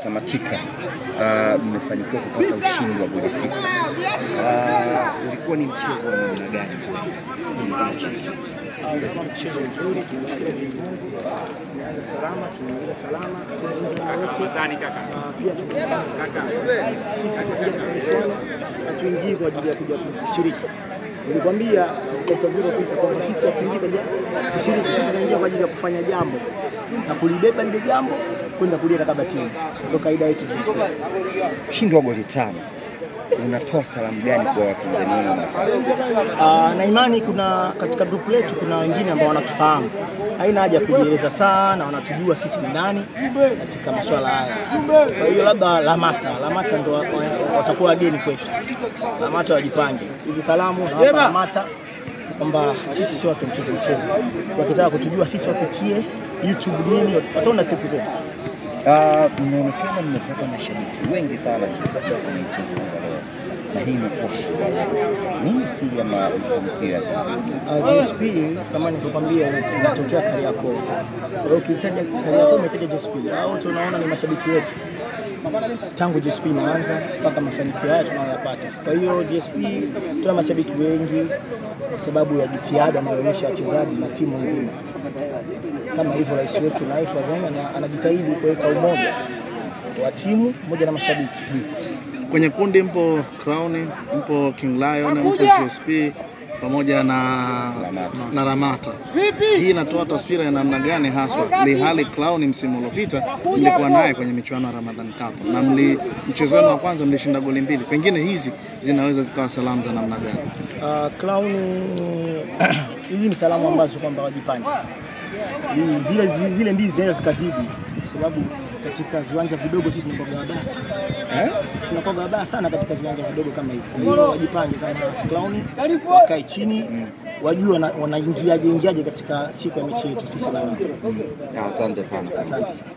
Tamatika, mmefanikiwa kupata ushindi wa goli 6. Ulikuwa ni mchezo wa namna gani Ulikuwa mchezo mzuri, tunashukuru Mungu. Tumeanza salama, tumeanza salama. Pia sisi tuingii kwa ajili ya kuja kushiriki. Nilikwambia kwa taviro kwamba sisi hatuingii kwa ajili ya kushiriki, sisi tunaingia kwa ajili ya kufanya jambo na kulibeba lile jambo kwenda kuliweka kabatini. Ndio kaida yetu. Ushindi wa goli 5. Unatoa salamu gani kwa Watanzania? Na imani kuna katika group letu kuna wengine ambao wanatufahamu. Haina haja kujieleza sana, wanatujua sisi ni nani katika masuala haya. Kwa hiyo labda Lamata ndio watakuwa wageni kwetu sisi. Lamata wajipange. Hizi salamu na Lamata kwamba sisi sio watu mchezo. Wakitaka kutujua sisi wapitie YouTube nini, wataona clip zetu. Mnaonekana mmepata mashabiki wengi sana kwenye mchezo huu. Na hii imekuwa nini siri ya mafanikio ya GSP kama nilivyokuambia inatokea Kariakoo. Kwa hiyo ukitaja Kariakoo umetaja GSP. Hao tunaona ni mashabiki wetu. Tangu GSP inaanza mpaka mafanikio haya tunayoyapata. Kwa hiyo GSP tuna mashabiki wengi kwa sababu ya jitihada anayoonyesha wachezaji na timu nzima. Kama hivyo rais wetu Naif Wazana anajitahidi kuweka umoja wa timu moja na mashabiki. Kwenye kundi mpo Crown, mpo King Lion, mpo GSP pamoja na Lamata. Hii inatoa taswira ya namna gani haswa hali Crown msimu uliopita mlikuwa naye kwenye michuano ya Ramadan Cup na mchezo wenu wa kwanza mlishinda goli 2. Pengine hizi zinaweza zikawa salamu za namna gani? Crown hizi ni salamu ambazo kwamba wajipange. Zile mbizi zinaweza zikazidi kwa sababu katika viwanja vidogo sisi tunakuwa wabaya sana. Tunakuwa wabaya sana katika viwanja vidogo kama hivi. Kwa hiyo wajipange kama Crown, wakae chini, wajue wanaingiaje katika siku ya mechi yetu sisi na wao. Asante sana. Asante sana.